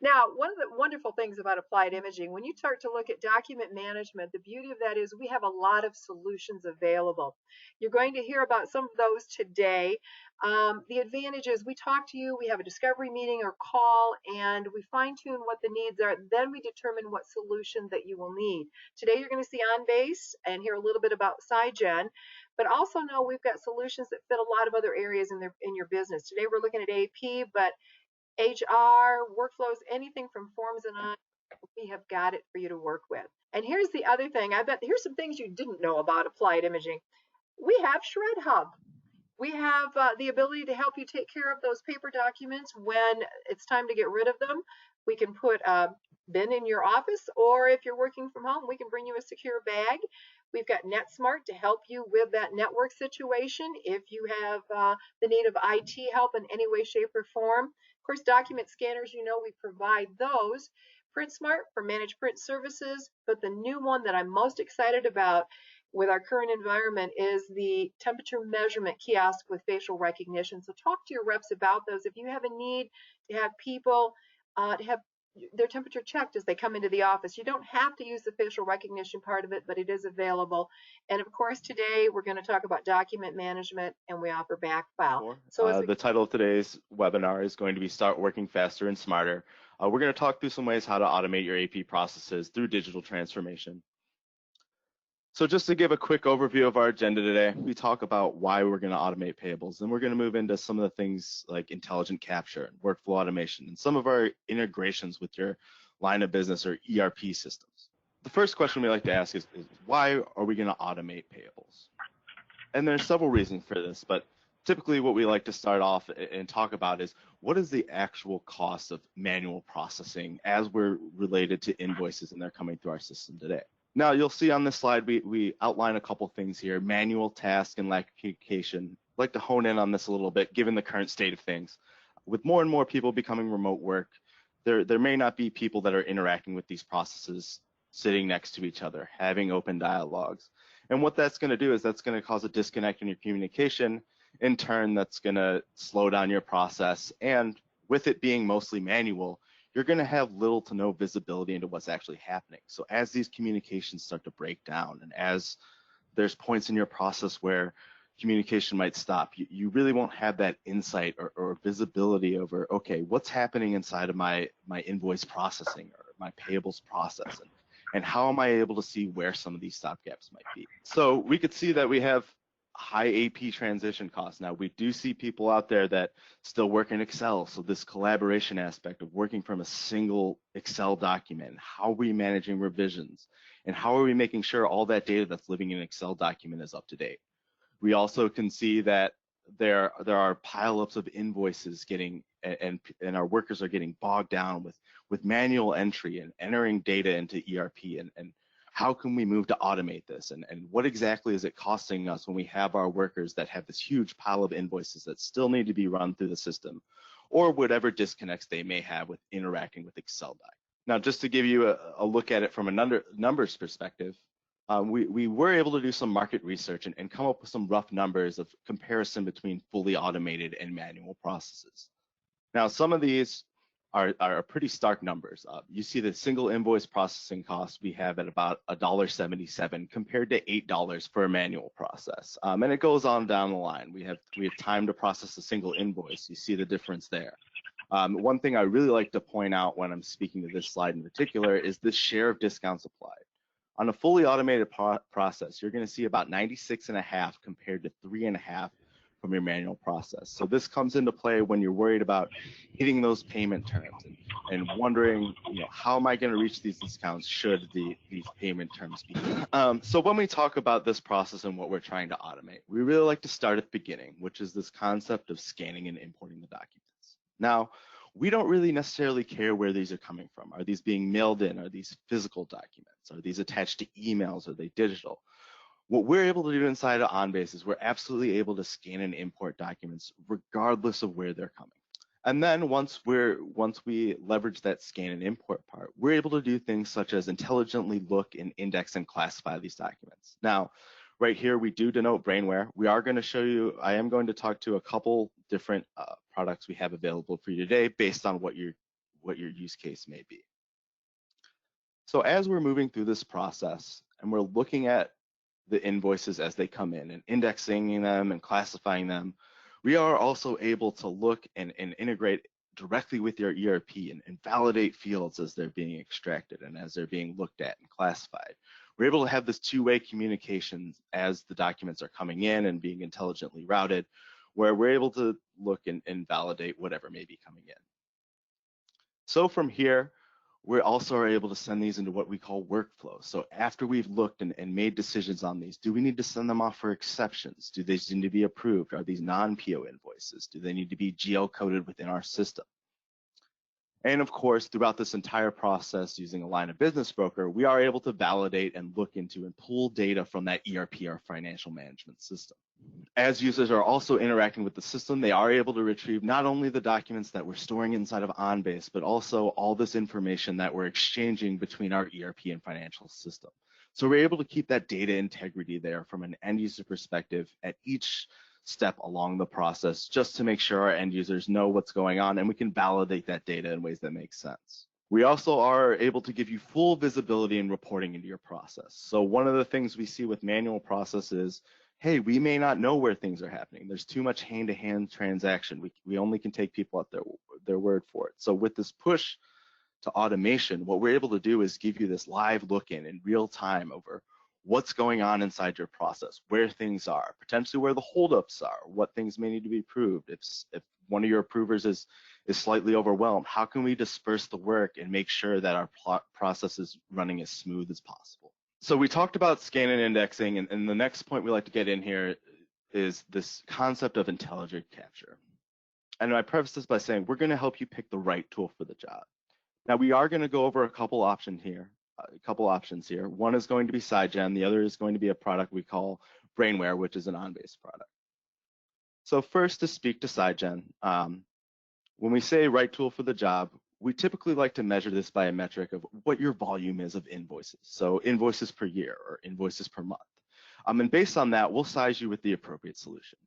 Now, one of the wonderful things about applied imaging, when you start to look at document management, the beauty of that is we have a lot of solutions available. You're going to hear about some of those today. The advantage is we talk to you, we have a discovery meeting or call, and we fine tune what the needs are. Then we determine what solution that you will need. Today, you're going to see OnBase and hear a little bit about SciGen, but also know we've got solutions that fit a lot of other areas in your business. Today, we're looking at AP, but HR, workflows, anything from forms and on, we have got it for you to work with. And here's the other thing. I bet here's some things you didn't know about applied imaging. We have Shred Hub. We have the ability to help you take care of those paper documents when it's time to get rid of them. We can put a bin in your office, or if you're working from home, we can bring you a secure bag. We've got NetSmart to help you with that network situation if you have the need of IT help in any way, shape, or form. Of course, document scanners, you know, we provide those. PrintSmart for managed print services, but the new one that I'm most excited about with our current environment is the temperature measurement kiosk with facial recognition. So talk to your reps about those. If you have a need to have people to have their temperature checked as they come into the office, you don't have to use the facial recognition part of it, but it is available. And of course, today we're going to talk about document management, and we offer backfile. So The title of today's webinar is going to be Start Working Faster and Smarter. We're going to talk through some ways how to automate your AP processes through digital transformation. So just to give a quick overview of our agenda today, we talk about why we're going to automate payables, and we're going to move into some of the things like intelligent capture and workflow automation and some of our integrations with your line of business or ERP systems. The first question we like to ask is why are we going to automate payables? And there's several reasons for this, but typically what we like to start off and talk about is what is the actual cost of manual processing as we're related to invoices and they're coming through our system today. Now, you'll see on this slide, we outline a couple things here, manual task and lactification. I'd like to hone in on this a little bit, given the current state of things. With more and more people becoming remote work, there may not be people that are interacting with these processes sitting next to each other, having open dialogues. And what that's going to do is that's going to cause a disconnect in your communication. In turn, that's going to slow down your process. And with it being mostly manual, you're going to have little to no visibility into what's actually happening. So as these communications start to break down and as there's points in your process where communication might stop, you really won't have that insight or visibility over, okay, what's happening inside of my invoice processing or my payables process, and how am I able to see where some of these stopgaps might be. So we could see that we have high AP transition costs. Now, we do see people out there that still work in Excel, so this collaboration aspect of working from a single Excel document, how are we managing revisions, and how are we making sure all that data that's living in an Excel document is up to date. We also can see that there are pileups of invoices getting, and our workers are getting bogged down with manual entry and entering data into ERP, and how can we move to automate this, and what exactly is it costing us when we have our workers that have this huge pile of invoices that still need to be run through the system, or whatever disconnects they may have with interacting with Excel doc. Now, just to give you a look at it from a numbers perspective, we were able to do some market research and come up with some rough numbers of comparison between fully automated and manual processes. Now, some of these are pretty stark numbers. You see the single invoice processing cost we have at about $1.77 compared to $8 for a manual process. And it goes on down the line. We have time to process a single invoice. You see the difference there. One thing I really like to point out when I'm speaking to this slide in particular is the share of discounts applied. On a fully automated process, you're going to see about 96.5 compared to 3.5 from your manual process. So this comes into play when you're worried about hitting those payment terms and wondering, how am I going to reach these discounts should these payment terms be? So when we talk about this process and what we're trying to automate, we really like to start at the beginning, which is this concept of scanning and importing the documents. Now, we don't really necessarily care where these are coming from. Are these being mailed in? Are these physical documents? Are these attached to emails? Are they digital? What we're able to do inside of OnBase is we're absolutely able to scan and import documents regardless of where they're coming. And then once we leverage that scan and import part, we're able to do things such as intelligently look and index and classify these documents. Now, right here, we do denote brainware. We are going to show you, I am going to talk to a couple different products we have available for you today based on what what your use case may be. So as we're moving through this process and we're looking at the invoices as they come in and indexing them and classifying them, we are also able to look and integrate directly with your ERP and validate fields as they're being extracted and as they're being looked at and classified. We're able to have this two-way communication as the documents are coming in and being intelligently routed, where we're able to look and validate whatever may be coming in. So from here, we also are able to send these into what we call workflows. So after we've looked and made decisions on these, do we need to send them off for exceptions? Do they need to be approved? Are these non-PO invoices? Do they need to be geocoded within our system? And of course, throughout this entire process using a line of business broker, we are able to validate and look into and pull data from that ERP or financial management system. As users are also interacting with the system, they are able to retrieve not only the documents that we're storing inside of OnBase, but also all this information that we're exchanging between our ERP and financial system. So we're able to keep that data integrity there from an end user perspective at each step along the process, just to make sure our end users know what's going on and we can validate that data in ways that make sense. We also are able to give you full visibility and reporting into your process. So one of the things we see with manual process is, hey, we may not know where things are happening. There's too much hand-to-hand transaction. We only can take people at their word for it. So with this push to automation, what we're able to do is give you this live look in real time over what's going on inside your process, where things are, potentially where the holdups are, what things may need to be approved. If one of your approvers is slightly overwhelmed, how can we disperse the work and make sure that our process is running as smooth as possible? So we talked about scan and indexing, and the next point we like to get in here is this concept of intelligent capture. And I preface this by saying we're going to help you pick the right tool for the job. Now we are going to go over a couple options here. One is going to be SideGen. The other is going to be a product we call Brainware, which is an OnBase product. So first, to speak to SideGen, when we say right tool for the job, we typically like to measure this by a metric of what your volume is of invoices. So invoices per year or invoices per month. And based on that, we'll size you with the appropriate solution.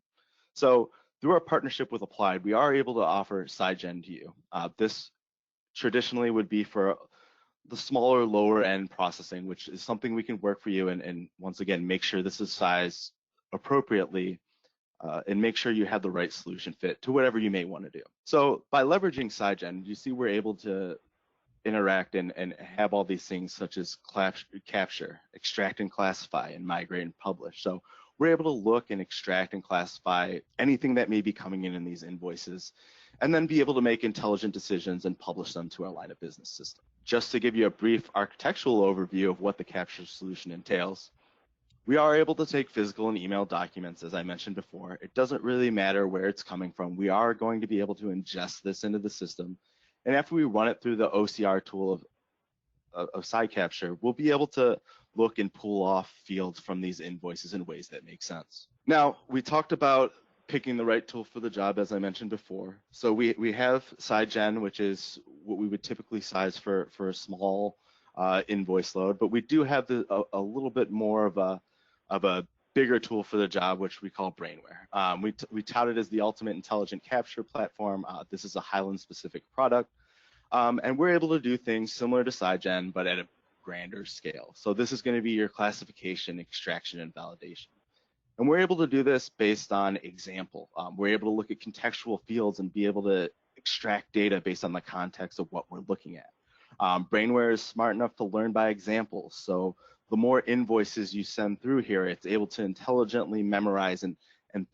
So through our partnership with Applied, we are able to offer SideGen to you. This traditionally would be for the smaller, lower end processing, which is something we can work for you and once again, make sure this is sized appropriately and make sure you have the right solution fit to whatever you may want to do. So by leveraging SideGen, you see we're able to interact and have all these things such as capture, extract and classify, and migrate and publish. So we're able to look and extract and classify anything that may be coming in these invoices, and then be able to make intelligent decisions and publish them to our line of business system. Just to give you a brief architectural overview of what the capture solution entails, we are able to take physical and email documents, as I mentioned before. It doesn't really matter where it's coming from. We are going to be able to ingest this into the system. And after we run it through the OCR tool of side capture, we'll be able to look and pull off fields from these invoices in ways that make sense. Now, we talked about picking the right tool for the job, as I mentioned before. So we have SideGen, which is what we would typically size for a small invoice load, but we do have a little bit more of a bigger tool for the job, which we call Brainware. We tout it as the ultimate intelligent capture platform. This is a Highland-specific product, and we're able to do things similar to SideGen, but at a grander scale. So this is going to be your classification, extraction, and validation. And we're able to do this based on example. We're able to look at contextual fields and be able to extract data based on the context of what we're looking at. Brainware is smart enough to learn by examples. So the more invoices you send through here, it's able to intelligently memorize and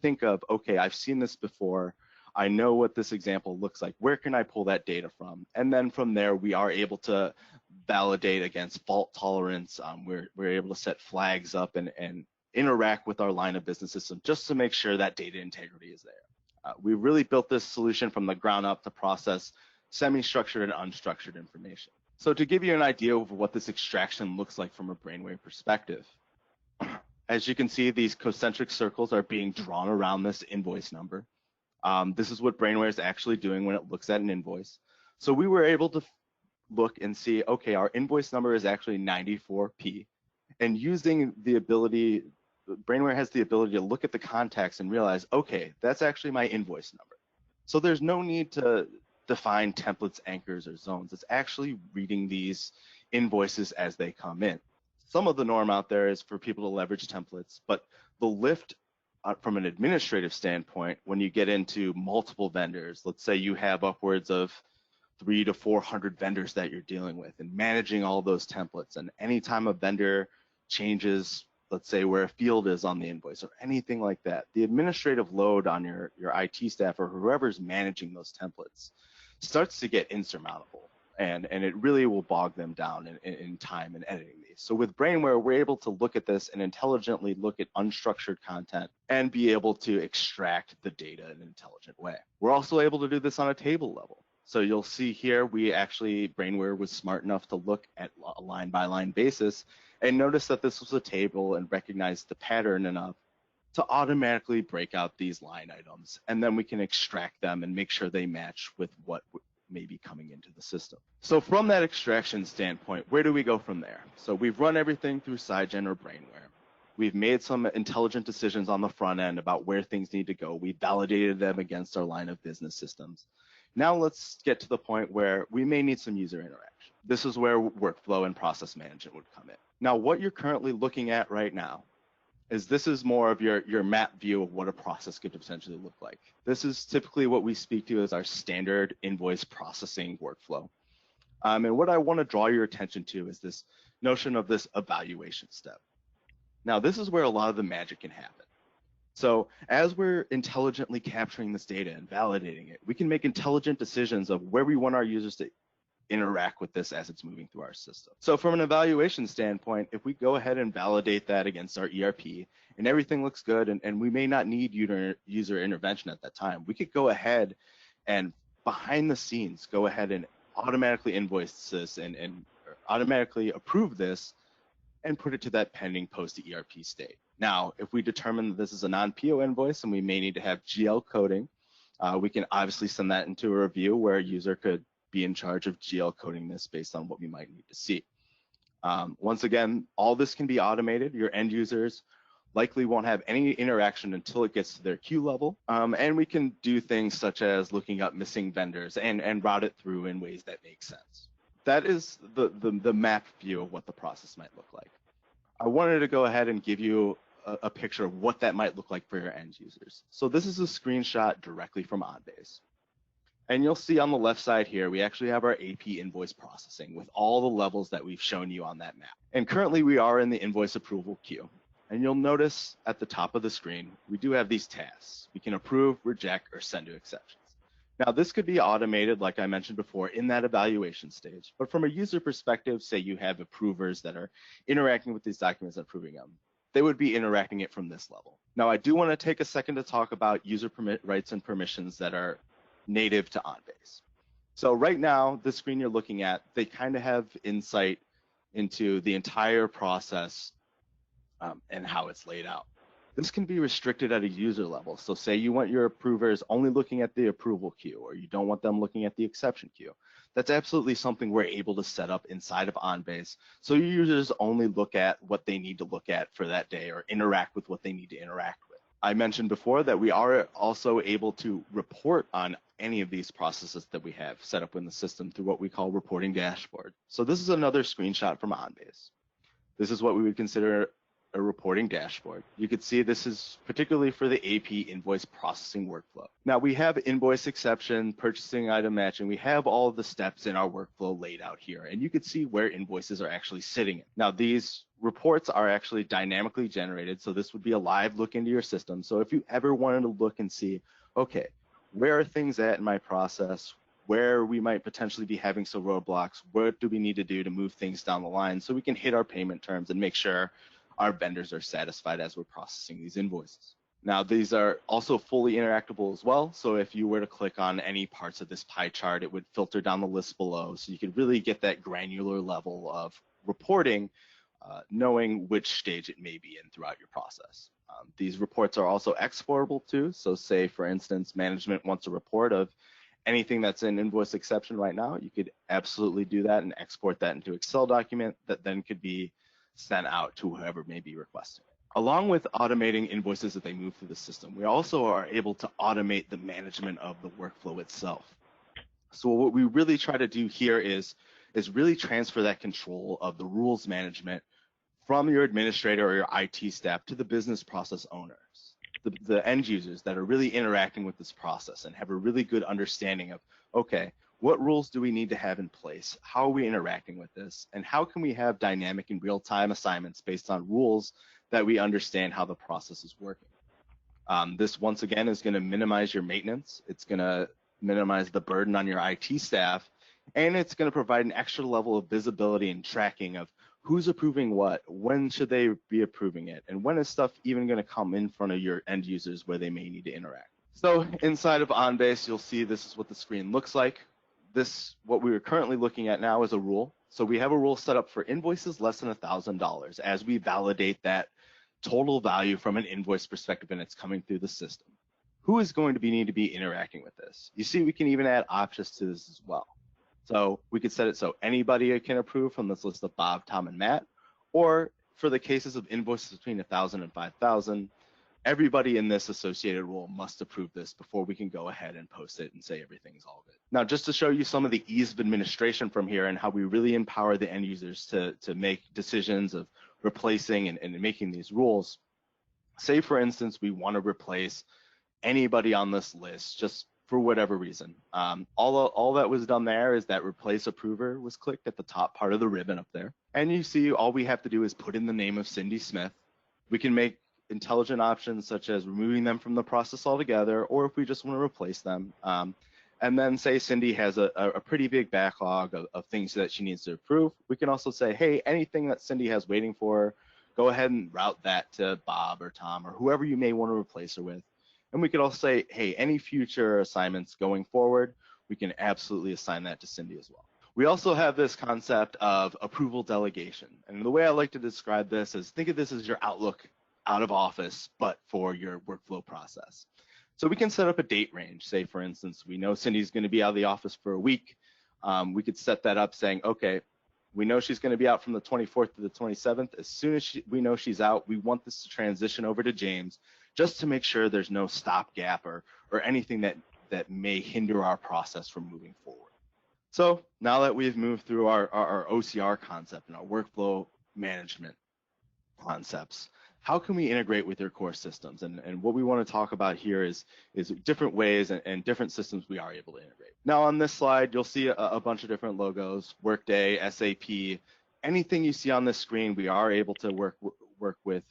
think of, okay, I've seen this before. I know what this example looks like. Where can I pull that data from? And then from there, we are able to validate against fault tolerance. We're able to set flags up and interact with our line of business system just to make sure that data integrity is there. We really built this solution from the ground up to process semi-structured and unstructured information. So to give you an idea of what this extraction looks like from a Brainware perspective, as you can see, these concentric circles are being drawn around this invoice number. This is what Brainware is actually doing when it looks at an invoice. So we were able to look and see, okay, our invoice number is actually 94P. And using the ability, Brainware has the ability to look at the context and realize, okay, that's actually my invoice number. So there's no need to define templates, anchors, or zones. It's actually reading these invoices as they come in. Some of the norm out there is for people to leverage templates, but the lift from an administrative standpoint, when you get into multiple vendors, let's say you have upwards of 300 to 400 vendors that you're dealing with, and managing all those templates, and anytime a vendor changes, let's say where a field is on the invoice or anything like that, the administrative load on your IT staff or whoever's managing those templates starts to get insurmountable, and it really will bog them down in time in editing these. So with Brainware, we're able to look at this and intelligently look at unstructured content and be able to extract the data in an intelligent way. We're also able to do this on a table level. So you'll see here, Brainware was smart enough to look at a line by line basis and notice that this was a table and recognize the pattern enough to automatically break out these line items. And then we can extract them and make sure they match with what may be coming into the system. So from that extraction standpoint, where do we go from there? So we've run everything through SciGen or Brainware. We've made some intelligent decisions on the front end about where things need to go. We validated them against our line of business systems. Now let's get to the point where we may need some user interaction. This is where workflow and process management would come in. Now, what you're currently looking at right now is this is more of your map view of what a process could potentially look like. This is typically what we speak to as our standard invoice processing workflow. And what I want to draw your attention to is this notion of this evaluation step. Now, this is where a lot of the magic can happen. So as we're intelligently capturing this data and validating it, we can make intelligent decisions of where we want our users to interact with this as it's moving through our system. So from an evaluation standpoint, if we go ahead and validate that against our ERP and everything looks good, and we may not need user intervention at that time, we could go ahead and behind the scenes, go ahead and automatically invoice this and automatically approve this and put it to that pending post-ERP state. Now, if we determine that this is a non-PO invoice and we may need to have GL coding, we can obviously send that into a review where a user could be in charge of GL coding this based on what we might need to see. Once again, all this can be automated. Your end users likely won't have any interaction until it gets to their queue level. And we can do things such as looking up missing vendors and route it through in ways that make sense. That is the map view of what the process might look like. I wanted to go ahead and give you a picture of what that might look like for your end users. So this is a screenshot directly from OnBase. And you'll see on the left side here, we actually have our AP invoice processing with all the levels that we've shown you on that map. And currently we are in the invoice approval queue. And you'll notice at the top of the screen, we do have these tasks. We can approve, reject, or send to exceptions. Now this could be automated, like I mentioned before, in that evaluation stage. But from a user perspective, say you have approvers that are interacting with these documents and approving them, they would be interacting it from this level. Now I do want to take a second to talk about user rights and permissions that are native to OnBase. So right now, the screen you're looking at, they kind of have insight into the entire process and how it's laid out. This can be restricted at a user level. So say you want your approvers only looking at the approval queue, or you don't want them looking at the exception queue. That's absolutely something we're able to set up inside of OnBase. So your users only look at what they need to look at for that day or interact with what they need to interact with. I mentioned before that we are also able to report on any of these processes that we have set up in the system through what we call reporting dashboard. So this is another screenshot from OnBase. This is what we would consider a reporting dashboard. You could see this is particularly for the AP invoice processing workflow. Now we have invoice exception, purchasing item matching. We have all of the steps in our workflow laid out here, and you could see where invoices are actually sitting. Now these reports are actually dynamically generated, so this would be a live look into your system. So if you ever wanted to look and see, okay, where are things at in my process? Where we might potentially be having some roadblocks? What do we need to do to move things down the line so we can hit our payment terms and make sure our vendors are satisfied as we're processing these invoices. Now, these are also fully interactable as well. So if you were to click on any parts of this pie chart, it would filter down the list below. So you could really get that granular level of reporting, knowing which stage it may be in throughout your process. These reports are also exportable too. So say, for instance, management wants a report of anything that's in invoice exception right now, you could absolutely do that and export that into Excel document that then could be sent out to whoever may be requesting it. Along with automating invoices that they move through the system, we also are able to automate the management of the workflow itself. So what we really try to do here is really transfer that control of the rules management from your administrator or your IT staff to the business process owners, the end users that are really interacting with this process and have a really good understanding of, okay, what rules do we need to have in place? How are we interacting with this? And how can we have dynamic and real-time assignments based on rules that we understand how the process is working? This, once again, is going to minimize your maintenance. It's going to minimize the burden on your IT staff, and it's going to provide an extra level of visibility and tracking of who's approving what, when should they be approving it, and when is stuff even going to come in front of your end users where they may need to interact. So inside of OnBase, you'll see this is what the screen looks like. This, what we are currently looking at now, is a rule. So we have a rule set up for invoices less than $1,000 as we validate that total value from an invoice perspective and it's coming through the system. Who is going to need to be interacting with this? You see, we can even add options to this as well. So we could set it so anybody can approve from this list of Bob, Tom, and Matt, or for the cases of invoices between 1,000 and 5,000, everybody in this associated rule must approve this before we can go ahead and post it and say everything's all good. Now, just to show you some of the ease of administration from here and how we really empower the end users to make decisions of replacing and making these rules, say for instance, we want to replace anybody on this list just for whatever reason. All that was done there is that replace approver was clicked at the top part of the ribbon up there. And you see all we have to do is put in the name of Cindy Smith. We can make intelligent options such as removing them from the process altogether, or if we just want to replace them. And then say Cindy has a pretty big backlog of things that she needs to approve. We can also say, hey, anything that Cindy has waiting for her, go ahead and route that to Bob or Tom or whoever you may want to replace her with. And we could also say, hey, any future assignments going forward, we can absolutely assign that to Cindy as well. We also have this concept of approval delegation. And the way I like to describe this is, think of this as your Outlook out of office, but for your workflow process. So we can set up a date range. Say, for instance, we know Cindy's going to be out of the office for a week. We could set that up saying, okay, we know she's going to be out from the 24th to the 27th. As soon as we know she's out, we want this to transition over to James just to make sure there's no stopgap or anything that may hinder our process from moving forward. So now that we've moved through our OCR concept and our workflow management concepts, how can we integrate with your core systems? And what we want to talk about here is different ways and different systems we are able to integrate. Now on this slide, you'll see a bunch of different logos, Workday, SAP, anything you see on this screen, we are able to work with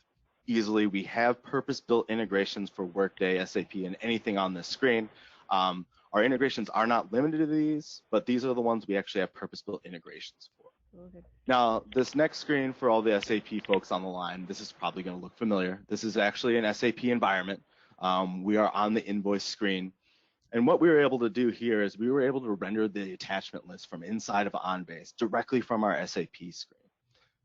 easily. We have purpose-built integrations for Workday, SAP, and anything on this screen. Our integrations are not limited to these, but these are the ones we actually have purpose-built integrations for. Okay. Now, this next screen for all the SAP folks on the line, this is probably going to look familiar. This is actually an SAP environment. We are on the invoice screen. And what we were able to do here is we were able to render the attachment list from inside of OnBase directly from our SAP screen.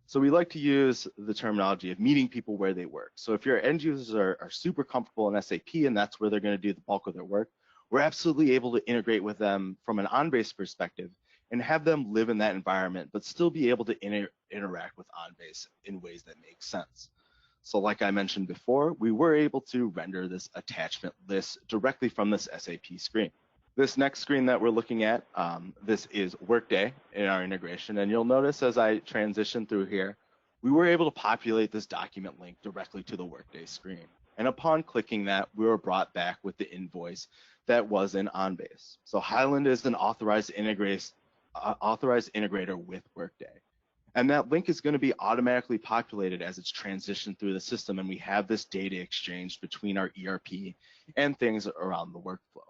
So we like to use the terminology of meeting people where they work. So if your end users are super comfortable in SAP and that's where they're going to do the bulk of their work, we're absolutely able to integrate with them from an OnBase perspective and have them live in that environment, but still be able to interact with OnBase in ways that make sense. So like I mentioned before, we were able to render this attachment list directly from this SAP screen. This next screen that we're looking at, this is Workday in our integration. And you'll notice as I transition through here, we were able to populate this document link directly to the Workday screen. And upon clicking that, we were brought back with the invoice that was in OnBase. So Highland is an authorized integrator with Workday. And that link is going to be automatically populated as it's transitioned through the system, and we have this data exchanged between our ERP and things around the workflow.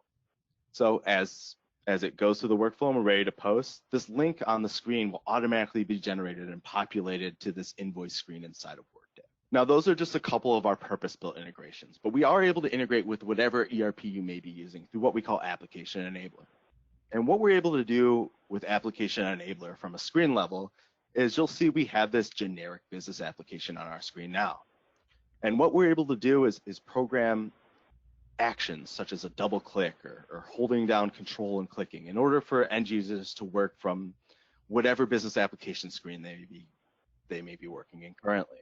So as it goes through the workflow and we're ready to post, this link on the screen will automatically be generated and populated to this invoice screen inside of Workday. Now, those are just a couple of our purpose-built integrations, but we are able to integrate with whatever ERP you may be using through what we call Application Enabler. And what we're able to do with Application Enabler from a screen level is you'll see we have this generic business application on our screen now. And what we're able to do is program actions such as a double click or holding down control and clicking in order for end users to work from whatever business application screen they may be working in currently.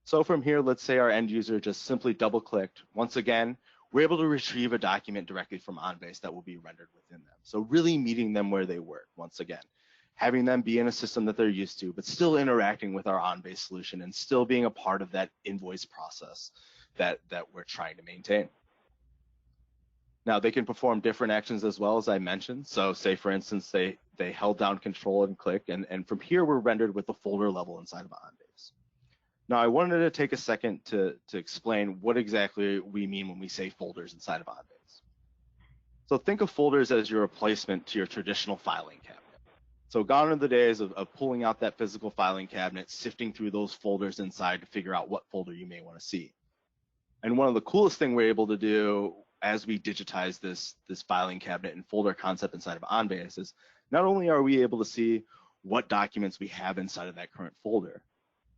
So from here, let's say our end user just simply double clicked. Once again, we're able to retrieve a document directly from OnBase that will be rendered within them. So really meeting them where they work, once again, having them be in a system that they're used to, but still interacting with our OnBase solution and still being a part of that invoice process that we're trying to maintain. Now they can perform different actions as well, as I mentioned. So say for instance, they held down control and click, and from here we're rendered with the folder level inside of OnBase. Now I wanted to take a second to explain what exactly we mean when we say folders inside of OnBase. So think of folders as your replacement to your traditional filing cabinet. So gone are the days of pulling out that physical filing cabinet, sifting through those folders inside to figure out what folder you may want to see. And one of the coolest things we're able to do as we digitize this filing cabinet and folder concept inside of OnBase is not only are we able to see what documents we have inside of that current folder,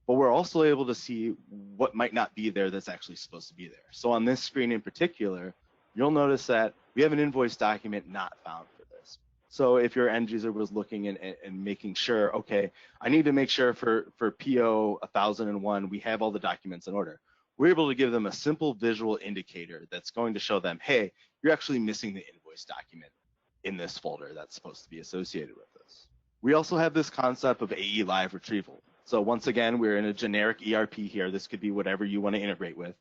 but we're also able to see what might not be there that's actually supposed to be there. So on this screen in particular, you'll notice that we have an invoice document not found for this. So if your end user was looking and making sure, okay, I need to make sure for PO 1001, we have all the documents in order. We're able to give them a simple visual indicator that's going to show them, hey, you're actually missing the invoice document in this folder that's supposed to be associated with this. We also have this concept of AE Live retrieval. So once again, we're in a generic ERP here. This could be whatever you want to integrate with.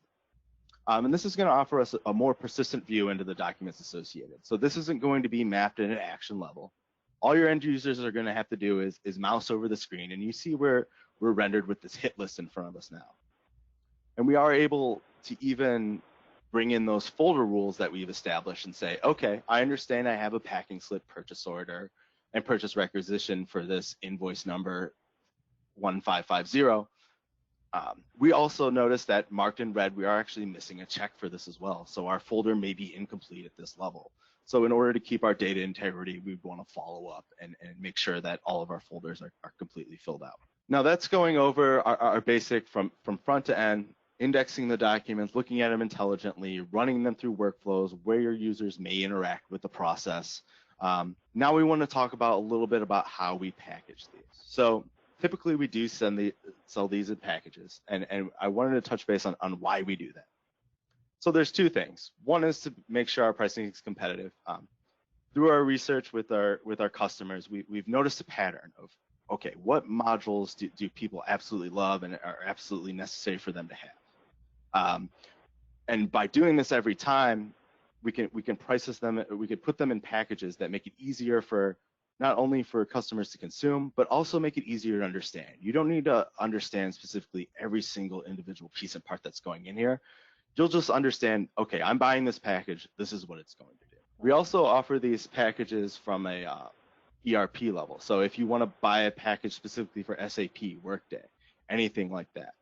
And this is going to offer us a more persistent view into the documents associated. So this isn't going to be mapped at an action level. All your end users are going to have to do is mouse over the screen, and you see where we're rendered with this hit list in front of us now. And we are able to even bring in those folder rules that we've established and say, okay, I understand I have a packing slip purchase order and purchase requisition for this invoice number 1550. We also notice that marked in red, we are actually missing a check for this as well. So our folder may be incomplete at this level. So in order to keep our data integrity, we want to follow up and make sure that all of our folders are completely filled out. Now that's going over our basic from front to end, indexing the documents, looking at them intelligently, running them through workflows where your users may interact with the process. Now we want to talk about a little bit about how we package these. So typically we do sell these in packages, and I wanted to touch base on why we do that. So there's two things. One is to make sure our pricing is competitive. Through our research with our customers, we've noticed a pattern of, okay, what modules do people absolutely love and are absolutely necessary for them to have? And by doing this every time, we can price them, we can put them in packages that make it easier for not only for customers to consume, but also make it easier to understand. You don't need to understand specifically every single individual piece and part that's going in here. You'll just understand, okay, I'm buying this package, this is what it's going to do. We also offer these packages from a ERP level. So if you want to buy a package specifically for SAP, Workday, anything like that.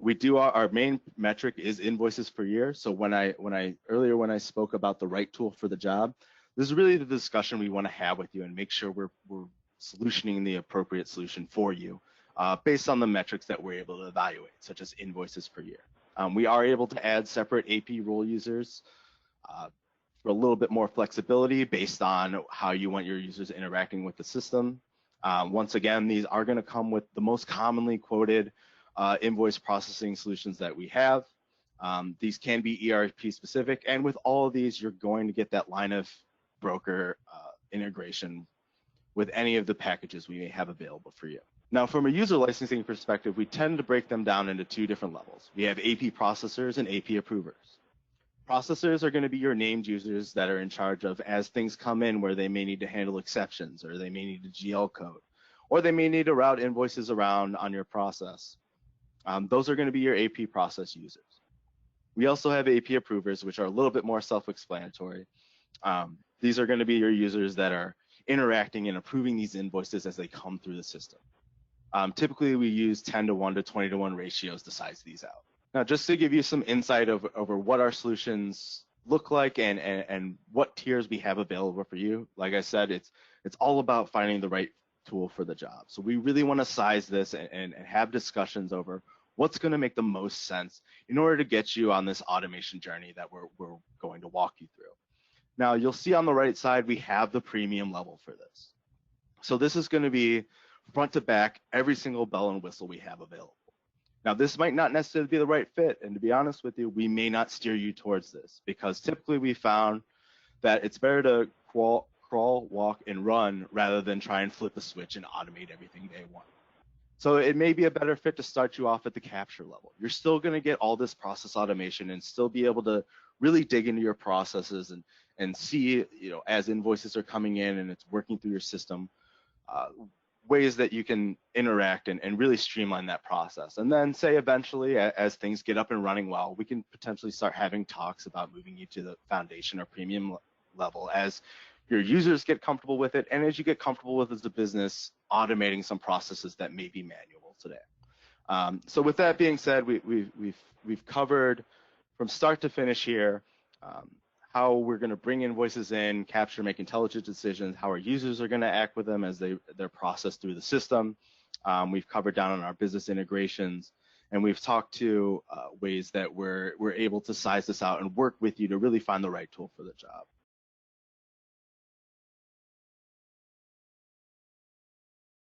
We do our main metric is invoices per year. So when I spoke about the right tool for the job, this is really the discussion we want to have with you and make sure we're solutioning the appropriate solution for you based on the metrics that we're able to evaluate, such as invoices per year. We are able to add separate AP role users for a little bit more flexibility based on how you want your users interacting with the system. Once again, these are going to come with the most commonly quoted invoice processing solutions that we have. These can be ERP specific, and with all of these, you're going to get that line of broker integration with any of the packages we may have available for you. Now, from a user licensing perspective, we tend to break them down into two different levels. We have AP processors and AP approvers. Processors are going to be your named users that are in charge of as things come in where they may need to handle exceptions, or they may need a GL code, or they may need to route invoices around on your process. Those are going to be your AP process users. We also have AP approvers, which are a little bit more self-explanatory. These are going to be your users that are interacting and approving these invoices as they come through the system. Typically, we use 10:1 to 20:1 ratios to size these out. Now, just to give you some insight over what our solutions look like and what tiers we have available for you, like I said, it's all about finding the right tool for the job. So we really want to size this and have discussions over what's going to make the most sense in order to get you on this automation journey that we're going to walk you through. Now, you'll see on the right side, we have the premium level for this. So this is going to be front to back, every single bell and whistle we have available. Now, this might not necessarily be the right fit, and to be honest with you, we may not steer you towards this because typically we found that it's better to crawl, walk, and run rather than try and flip a switch and automate everything day one. So it may be a better fit to start you off at the capture level. You're still going to get all this process automation and still be able to really dig into your processes and see, as invoices are coming in and it's working through your system, uh, ways that you can interact and really streamline that process. And then say eventually, as things get up and running well, we can potentially start having talks about moving you to the foundation or premium level as your users get comfortable with it, and as you get comfortable with as a business, automating some processes that may be manual today. So with that being said, we've covered from start to finish here how we're going to bring invoices in, capture, make intelligent decisions, how our users are going to act with them as they're processed through the system. We've covered down on our business integrations, and we've talked to ways that we're able to size this out and work with you to really find the right tool for the job.